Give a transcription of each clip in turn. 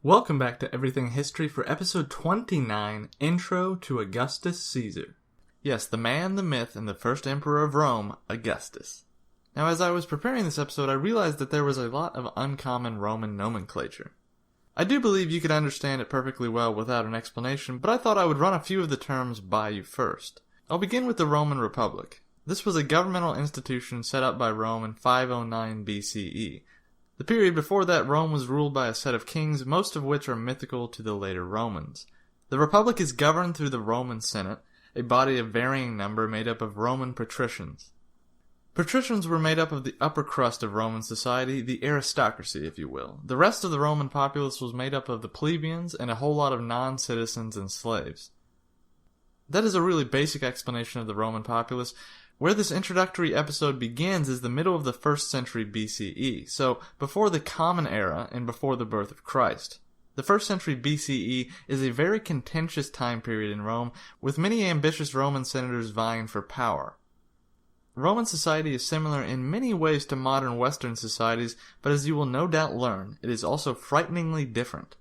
Welcome back to Everything History for episode 29, Intro to Augustus Caesar. Yes, the man, the myth, and the first emperor of Rome, Augustus. Now, as I was preparing this episode, I realized that there was a lot of uncommon Roman nomenclature. I do believe you could understand it perfectly well without an explanation, but I thought I would run a few of the terms by you first. I'll begin with the Roman Republic. This was a governmental institution set up by Rome in 509 BCE. The period before that, Rome was ruled by a set of kings, most of which are mythical to the later Romans. The Republic is governed through the Roman Senate, a body of varying number made up of Roman patricians. Patricians were made up of the upper crust of Roman society, the aristocracy, if you will. The rest of the Roman populace was made up of the plebeians and a whole lot of non-citizens and slaves. That is a really basic explanation of the Roman populace. Where this introductory episode begins is the middle of the 1st century BCE, so before the Common Era and before the birth of Christ. The 1st century BCE is a very contentious time period in Rome, with many ambitious Roman senators vying for power. Roman society is similar in many ways to modern Western societies, but as you will no doubt learn, it is also frighteningly different.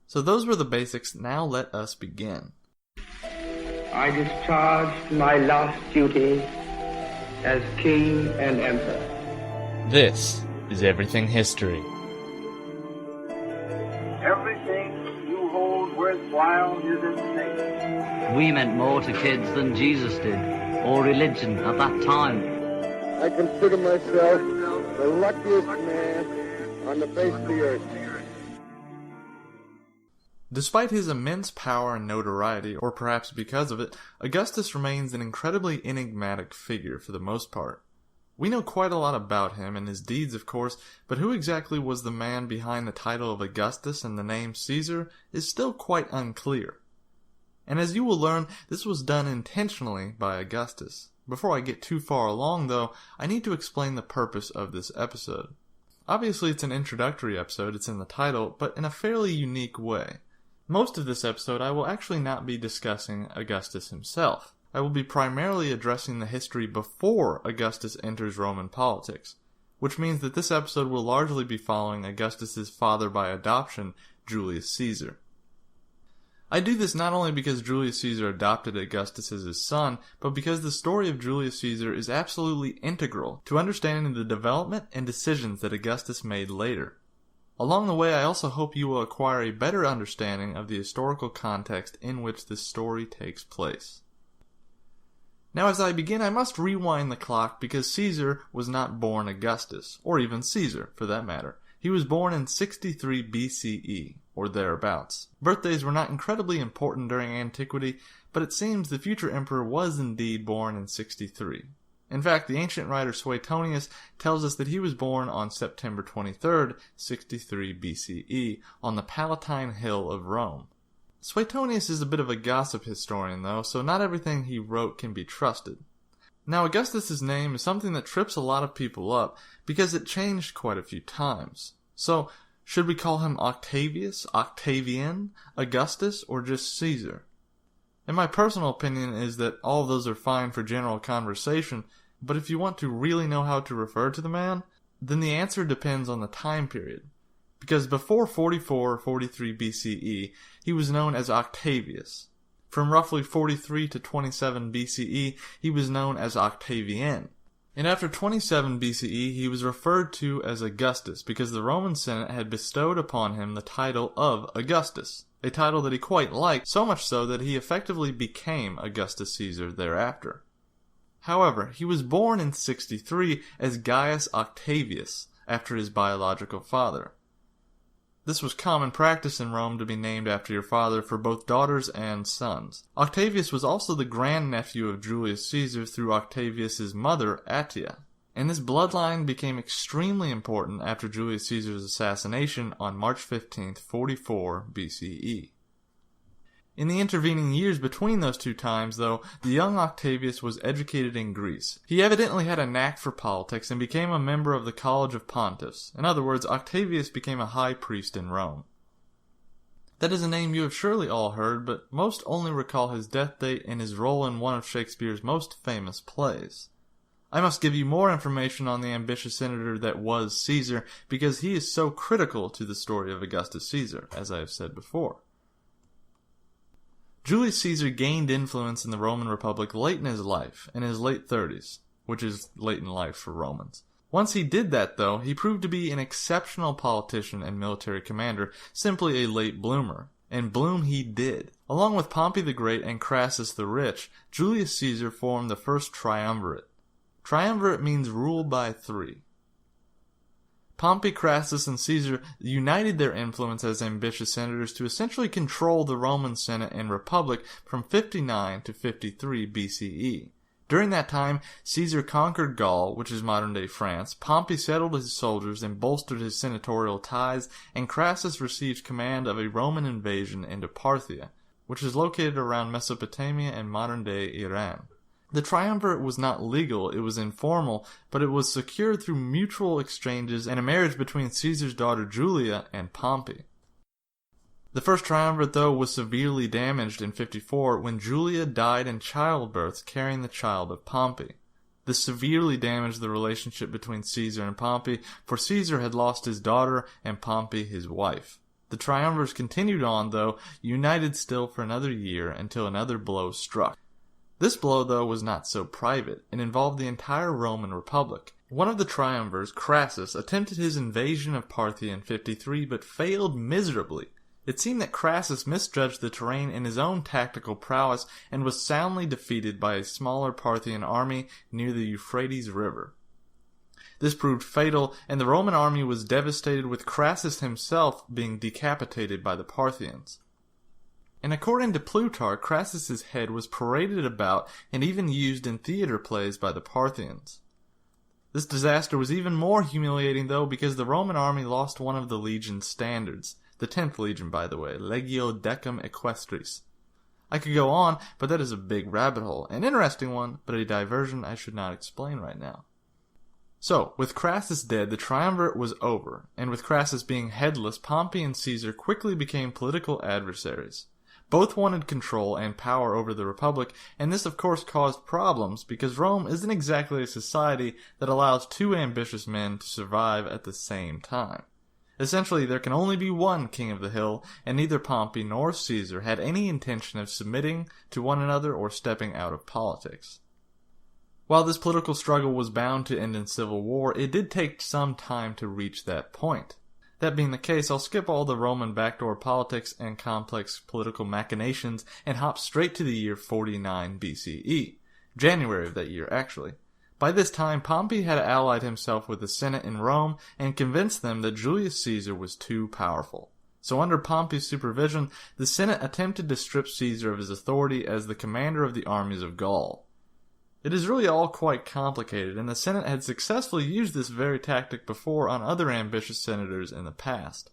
So those were the basics, now let us begin. I discharged my last duty as king and emperor. This is Everything History. Everything you hold worthwhile is at stake. We meant more to kids than Jesus did, or religion at that time. I consider myself the luckiest man on the face of the earth. Despite his immense power and notoriety, or perhaps because of it, Augustus remains an incredibly enigmatic figure for the most part. We know quite a lot about him and his deeds, of course, but who exactly was the man behind the title of Augustus and the name Caesar is still quite unclear. And as you will learn, this was done intentionally by Augustus. Before I get too far along, though, I need to explain the purpose of this episode. Obviously, it's an introductory episode, it's in the title, but in a fairly unique way. Most of this episode I will actually not be discussing Augustus himself. I will be primarily addressing the history before Augustus enters Roman politics, which means that this episode will largely be following Augustus's father by adoption, Julius Caesar. I do this not only because Julius Caesar adopted Augustus as his son, but because the story of Julius Caesar is absolutely integral to understanding the development and decisions that Augustus made later. Along the way, I also hope you will acquire a better understanding of the historical context in which this story takes place. Now, as I begin, I must rewind the clock because Caesar was not born Augustus, or even Caesar, for that matter. He was born in 63 BCE, or thereabouts. Birthdays were not incredibly important during antiquity, but it seems the future emperor was indeed born in 63. In fact, the ancient writer Suetonius tells us that he was born on September 23rd, 63 BCE, on the Palatine Hill of Rome. Suetonius is a bit of a gossip historian, though, so not everything he wrote can be trusted. Now, Augustus's name is something that trips a lot of people up, because it changed quite a few times. So, should we call him Octavius, Octavian, Augustus, or just Caesar? And my personal opinion is that all of those are fine for general conversation, but if you want to really know how to refer to the man, then the answer depends on the time period. Because before 44 or 43 BCE, he was known as Octavius. From roughly 43 to 27 BCE, he was known as Octavian. And after 27 BCE, he was referred to as Augustus because the Roman Senate had bestowed upon him the title of Augustus, a title that he quite liked, so much so that he effectively became Augustus Caesar thereafter. However, he was born in 63 as Gaius Octavius, after his biological father. This was common practice in Rome to be named after your father for both daughters and sons. Octavius was also the grandnephew of Julius Caesar through Octavius's mother, Attia, and this bloodline became extremely important after Julius Caesar's assassination on March 15th, 44 BCE. In the intervening years between those two times, though, the young Octavius was educated in Greece. He evidently had a knack for politics and became a member of the College of Pontiffs. In other words, Octavius became a high priest in Rome. That is a name you have surely all heard, but most only recall his death date and his role in one of Shakespeare's most famous plays. I must give you more information on the ambitious senator that was Caesar, because he is so critical to the story of Augustus Caesar, as I have said before. Julius Caesar gained influence in the Roman Republic late in his life, in his late 30s, which is late in life for Romans. Once he did that, though, he proved to be an exceptional politician and military commander, simply a late bloomer. And bloom he did. Along with Pompey the Great and Crassus the Rich, Julius Caesar formed the first Triumvirate. Triumvirate means rule by three. Pompey, Crassus, and Caesar united their influence as ambitious senators to essentially control the Roman Senate and Republic from 59 to 53 BCE. During that time, Caesar conquered Gaul, which is modern-day France, Pompey settled his soldiers and bolstered his senatorial ties, and Crassus received command of a Roman invasion into Parthia, which is located around Mesopotamia and modern-day Iran. The triumvirate was not legal, it was informal, but it was secured through mutual exchanges and a marriage between Caesar's daughter Julia and Pompey. The first triumvirate, though, was severely damaged in 54 when Julia died in childbirth carrying the child of Pompey. This severely damaged the relationship between Caesar and Pompey, for Caesar had lost his daughter and Pompey his wife. The triumvirs continued on, though, united still for another year until another blow struck. This blow, though, was not so private. It involved the entire Roman Republic. One of the triumvirs, Crassus, attempted his invasion of Parthia in 53 but failed miserably. It seemed that Crassus misjudged the terrain in his own tactical prowess and was soundly defeated by a smaller Parthian army near the Euphrates River. This proved fatal, and the Roman army was devastated, with Crassus himself being decapitated by the Parthians. And according to Plutarch, Crassus's head was paraded about and even used in theater plays by the Parthians. This disaster was even more humiliating, though, because the Roman army lost one of the legion's standards. The 10th Legion, by the way, Legio Decim Equestris. I could go on, but that is a big rabbit hole. An interesting one, but a diversion I should not explain right now. So, with Crassus dead, the triumvirate was over, and with Crassus being headless, Pompey and Caesar quickly became political adversaries. Both wanted control and power over the Republic, and this of course caused problems, because Rome isn't exactly a society that allows two ambitious men to survive at the same time. Essentially, there can only be one king of the hill, and neither Pompey nor Caesar had any intention of submitting to one another or stepping out of politics. While this political struggle was bound to end in civil war, it did take some time to reach that point. That being the case, I'll skip all the Roman backdoor politics and complex political machinations and hop straight to the year 49 BCE. January of that year, actually. By this time, Pompey had allied himself with the Senate in Rome and convinced them that Julius Caesar was too powerful. So under Pompey's supervision, the Senate attempted to strip Caesar of his authority as the commander of the armies of Gaul. It is really all quite complicated, and the Senate had successfully used this very tactic before on other ambitious senators in the past.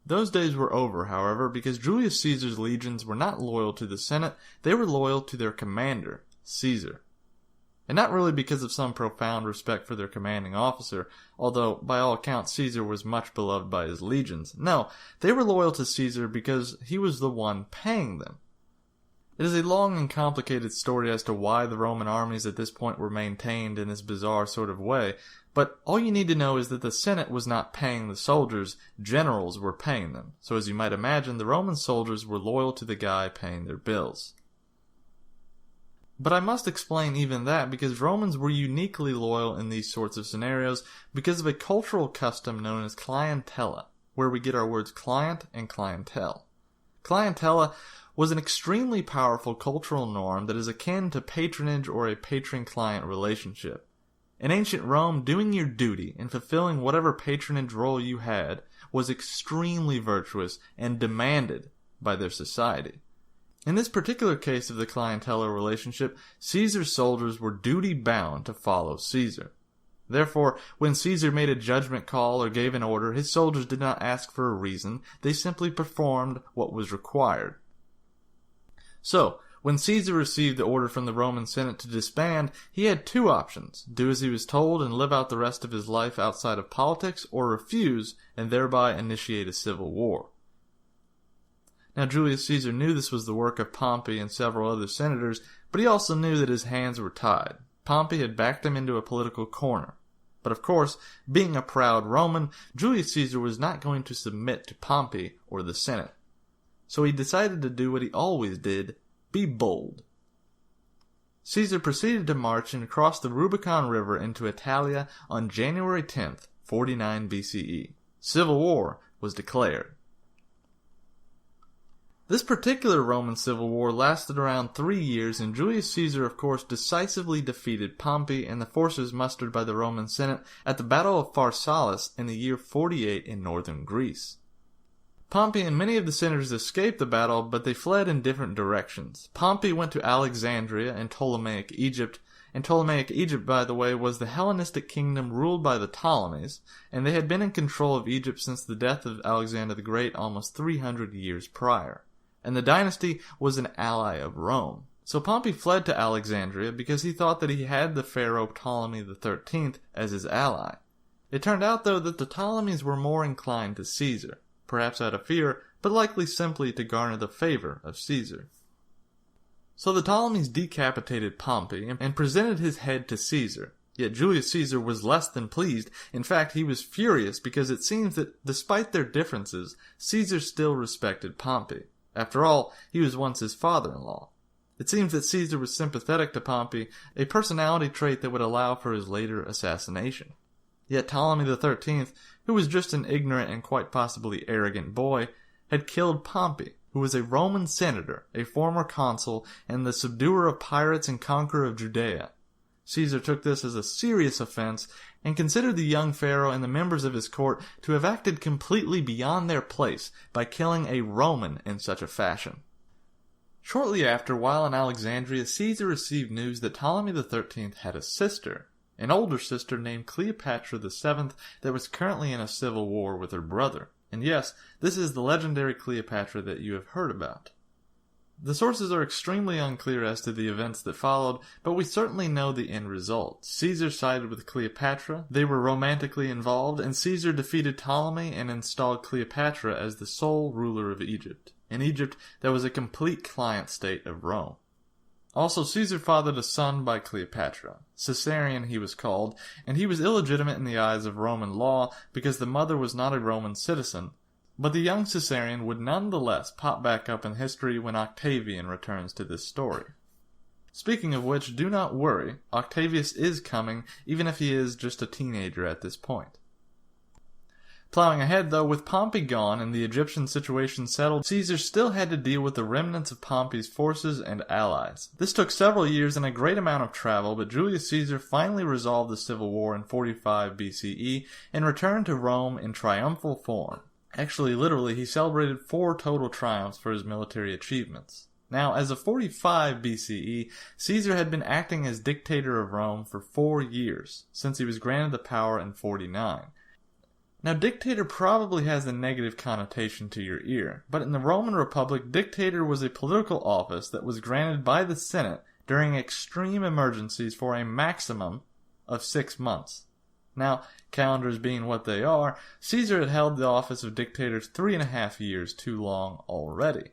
Those days were over, however, because Julius Caesar's legions were not loyal to the Senate, they were loyal to their commander, Caesar. And not really because of some profound respect for their commanding officer, although by all accounts Caesar was much beloved by his legions. No, they were loyal to Caesar because he was the one paying them. It is a long and complicated story as to why the Roman armies at this point were maintained in this bizarre sort of way, but all you need to know is that the Senate was not paying the soldiers, generals were paying them. So as you might imagine, the Roman soldiers were loyal to the guy paying their bills. But I must explain even that because Romans were uniquely loyal in these sorts of scenarios because of a cultural custom known as clientella, where we get our words client and clientele. Clientella was an extremely powerful cultural norm that is akin to patronage or a patron-client relationship. In ancient Rome, doing your duty and fulfilling whatever patronage role you had was extremely virtuous and demanded by their society. In this particular case of the clientella relationship, Caesar's soldiers were duty-bound to follow Caesar. Therefore, when Caesar made a judgment call or gave an order, his soldiers did not ask for a reason, they simply performed what was required. So, when Caesar received the order from the Roman Senate to disband, he had two options: do as he was told and live out the rest of his life outside of politics, or refuse and thereby initiate a civil war. Now, Julius Caesar knew this was the work of Pompey and several other senators, but he also knew that his hands were tied. Pompey had backed him into a political corner. But of course, being a proud Roman, Julius Caesar was not going to submit to Pompey or the Senate. So he decided to do what he always did, be bold. Caesar proceeded to march and cross the Rubicon River into Italia on January 10th, 49 BCE. Civil war was declared. This particular Roman civil war lasted around 3 years, and Julius Caesar, of course, decisively defeated Pompey and the forces mustered by the Roman Senate at the Battle of Pharsalus in the year 48 in northern Greece. Pompey and many of the senators escaped the battle, but they fled in different directions. Pompey went to Alexandria in Ptolemaic Egypt, and Ptolemaic Egypt, by the way, was the Hellenistic kingdom ruled by the Ptolemies, and they had been in control of Egypt since the death of Alexander the Great almost 300 years prior. And the dynasty was an ally of Rome. So Pompey fled to Alexandria because he thought that he had the pharaoh Ptolemy XIII as his ally. It turned out, though, that the Ptolemies were more inclined to Caesar, perhaps out of fear, but likely simply to garner the favor of Caesar. So the Ptolemies decapitated Pompey and presented his head to Caesar. Yet Julius Caesar was less than pleased. In fact, he was furious because it seems that, despite their differences, Caesar still respected Pompey. After all, he was once his father-in-law. It seems that Caesar was sympathetic to Pompey, a personality trait that would allow for his later assassination. Yet Ptolemy XIII, who was just an ignorant and quite possibly arrogant boy, had killed Pompey, who was a Roman senator, a former consul, and the subduer of pirates and conqueror of Judea. Caesar took this as a serious offense and considered the young pharaoh and the members of his court to have acted completely beyond their place by killing a Roman in such a fashion. Shortly after, while in Alexandria, Caesar received news that Ptolemy XIII had a sister, an older sister named Cleopatra VII that was currently in a civil war with her brother. And yes, this is the legendary Cleopatra that you have heard about. The sources are extremely unclear as to the events that followed, but we certainly know the end result. Caesar sided with Cleopatra, they were romantically involved, and Caesar defeated Ptolemy and installed Cleopatra as the sole ruler of Egypt. In Egypt, that was a complete client state of Rome. Also, Caesar fathered a son by Cleopatra. Caesarion he was called, and he was illegitimate in the eyes of Roman law because the mother was not a Roman citizen. But the young Caesarion would nonetheless pop back up in history when Octavian returns to this story. Speaking of which, do not worry, Octavius is coming, even if he is just a teenager at this point. Plowing ahead, though, with Pompey gone and the Egyptian situation settled, Caesar still had to deal with the remnants of Pompey's forces and allies. This took several years and a great amount of travel, but Julius Caesar finally resolved the civil war in 45 BCE and returned to Rome in triumphal form. Actually, literally, he celebrated 4 total triumphs for his military achievements. Now, as of 45 BCE, Caesar had been acting as dictator of Rome for 4 years, since he was granted the power in 49. Now, dictator probably has a negative connotation to your ear, but in the Roman Republic, dictator was a political office that was granted by the Senate during extreme emergencies for a maximum of 6 months. Now, calendars being what they are, Caesar had held the office of dictator 3.5 years too long already.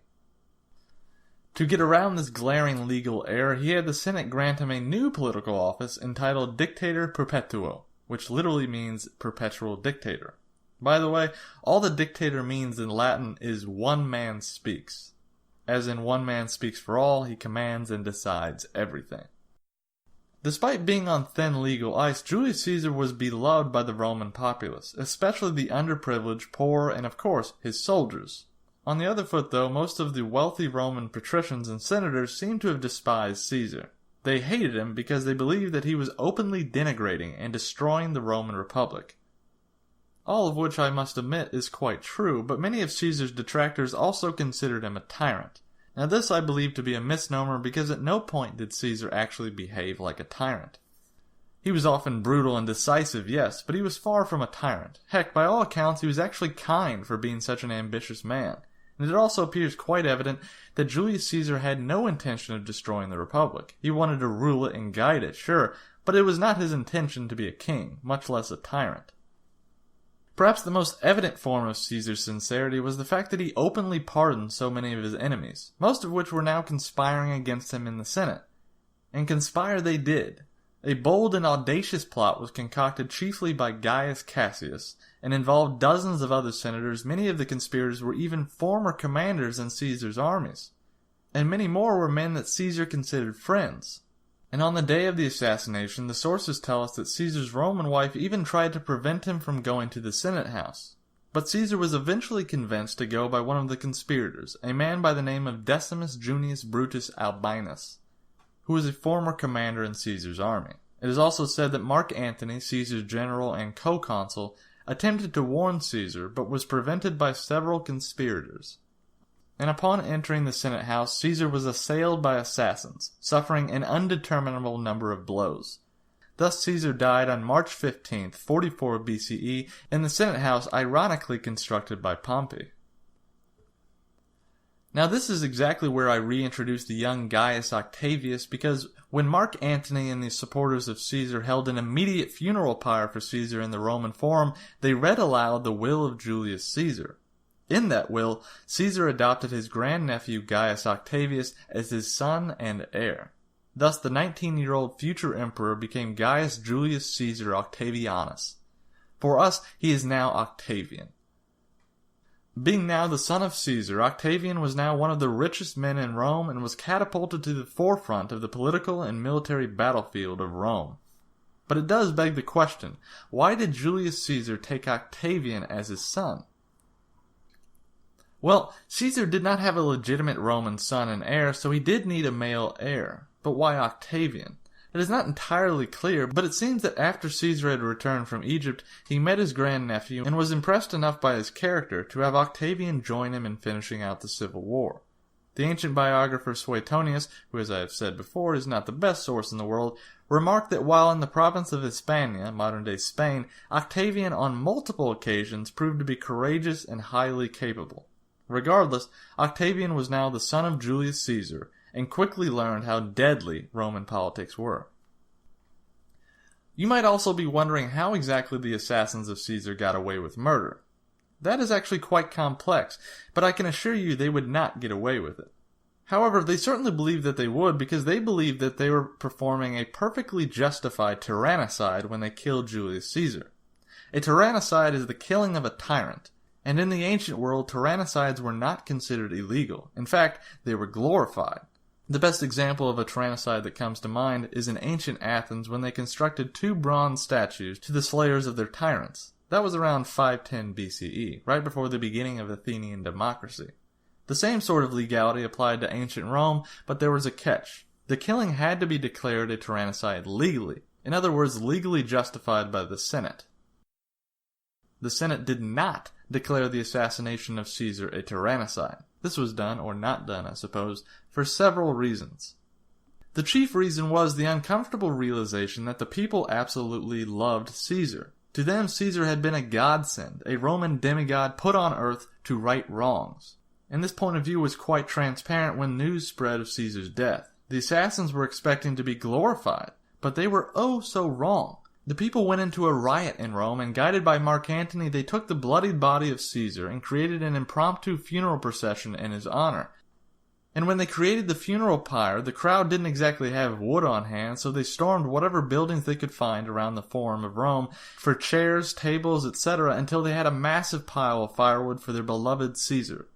To get around this glaring legal error, he had the Senate grant him a new political office entitled Dictator Perpetuo, which literally means perpetual dictator. By the way, all the dictator means in Latin is one man speaks. As in one man speaks for all, he commands and decides everything. Despite being on thin legal ice, Julius Caesar was beloved by the Roman populace, especially the underprivileged, poor, and of course, his soldiers. On the other foot, though, most of the wealthy Roman patricians and senators seemed to have despised Caesar. They hated him because they believed that he was openly denigrating and destroying the Roman Republic. All of which I must admit is quite true, but many of Caesar's detractors also considered him a tyrant. Now this I believe to be a misnomer because at no point did Caesar actually behave like a tyrant. He was often brutal and decisive, yes, but he was far from a tyrant. Heck, by all accounts, he was actually kind for being such an ambitious man. And it also appears quite evident that Julius Caesar had no intention of destroying the Republic. He wanted to rule it and guide it, sure, but it was not his intention to be a king, much less a tyrant. Perhaps the most evident form of Caesar's sincerity was the fact that he openly pardoned so many of his enemies, most of which were now conspiring against him in the Senate. And conspire they did. A bold and audacious plot was concocted chiefly by Gaius Cassius, and involved dozens of other senators. Many of the conspirators were even former commanders in Caesar's armies, and many more were men that Caesar considered friends. And on the day of the assassination, the sources tell us that Caesar's Roman wife even tried to prevent him from going to the Senate house. But Caesar was eventually convinced to go by one of the conspirators, a man by the name of Decimus Junius Brutus Albinus, who was a former commander in Caesar's army. It is also said that Mark Antony, Caesar's general and co-consul, attempted to warn Caesar, but was prevented by several conspirators. And upon entering the Senate house, Caesar was assailed by assassins, suffering an undeterminable number of blows. Thus Caesar died on March 15th, 44 BCE, in the Senate house ironically constructed by Pompey. Now this is exactly where I reintroduce the young Gaius Octavius, because when Mark Antony and the supporters of Caesar held an immediate funeral pyre for Caesar in the Roman Forum, they read aloud the will of Julius Caesar. In that will, Caesar adopted his grandnephew Gaius Octavius as his son and heir. Thus the 19-year-old future emperor became Gaius Julius Caesar Octavianus. For us, he is now Octavian. Being now the son of Caesar, Octavian was now one of the richest men in Rome and was catapulted to the forefront of the political and military battlefield of Rome. But it does beg the question, why did Julius Caesar take Octavian as his son? Well, Caesar did not have a legitimate Roman son and heir, so he did need a male heir. But why Octavian? It is not entirely clear, but it seems that after Caesar had returned from Egypt, he met his grandnephew and was impressed enough by his character to have Octavian join him in finishing out the civil war. The ancient biographer Suetonius, who as I have said before is not the best source in the world, remarked that while in the province of Hispania, modern-day Spain, Octavian on multiple occasions proved to be courageous and highly capable. Regardless, Octavian was now the son of Julius Caesar, and quickly learned how deadly Roman politics were. You might also be wondering how exactly the assassins of Caesar got away with murder. That is actually quite complex, but I can assure you they would not get away with it. However, they certainly believed that they would, because they believed that they were performing a perfectly justified tyrannicide when they killed Julius Caesar. A tyrannicide is the killing of a tyrant. And in the ancient world, tyrannicides were not considered illegal. In fact, they were glorified. The best example of a tyrannicide that comes to mind is in ancient Athens when they constructed 2 bronze statues to the slayers of their tyrants. That was around 510 BCE, right before the beginning of Athenian democracy. The same sort of legality applied to ancient Rome, but there was a catch. The killing had to be declared a tyrannicide legally. In other words, legally justified by the Senate. The Senate did not declare the assassination of Caesar a tyrannicide. This was done, or not done, I suppose, for several reasons. The chief reason was the uncomfortable realization that the people absolutely loved Caesar. To them, Caesar had been a godsend, a Roman demigod put on earth to right wrongs. And this point of view was quite transparent when news spread of Caesar's death. The assassins were expecting to be glorified, but they were oh so wrong. The people went into a riot in Rome, and guided by Mark Antony, they took the bloodied body of Caesar and created an impromptu funeral procession in his honor. And when they created the funeral pyre, the crowd didn't exactly have wood on hand, so they stormed whatever buildings they could find around the Forum of Rome for chairs, tables, etc., until they had a massive pile of firewood for their beloved Caesar.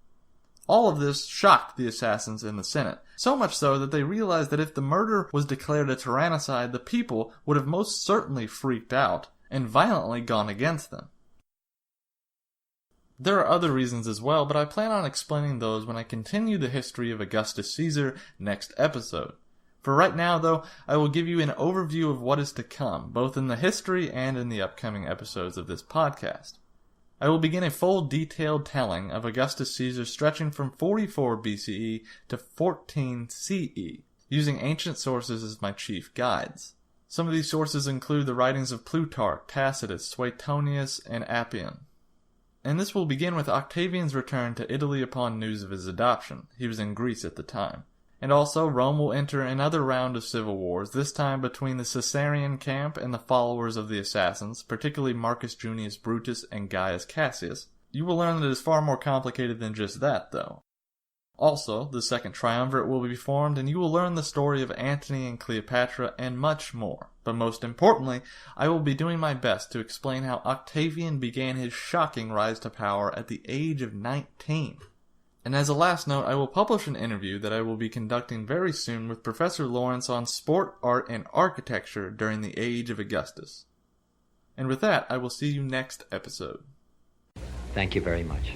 All of this shocked the assassins in the Senate, so much so that they realized that if the murder was declared a tyrannicide, the people would have most certainly freaked out and violently gone against them. There are other reasons as well, but I plan on explaining those when I continue the history of Augustus Caesar next episode. For right now, though, I will give you an overview of what is to come, both in the history and in the upcoming episodes of this podcast. I will begin a full detailed telling of Augustus Caesar stretching from 44 BCE to 14 CE, using ancient sources as my chief guides. Some of these sources include the writings of Plutarch, Tacitus, Suetonius, and Appian. And this will begin with Octavian's return to Italy upon news of his adoption. He was in Greece at the time. And also, Rome will enter another round of civil wars, this time between the Caesarian camp and the followers of the assassins, particularly Marcus Junius Brutus and Gaius Cassius. You will learn that it is far more complicated than just that, though. Also, the second triumvirate will be formed, and you will learn the story of Antony and Cleopatra and much more. But most importantly, I will be doing my best to explain how Octavian began his shocking rise to power at the age of 19. And as a last note, I will publish an interview that I will be conducting very soon with Professor Lawrence on sport, art, and architecture during the age of Augustus. And with that, I will see you next episode. Thank you very much.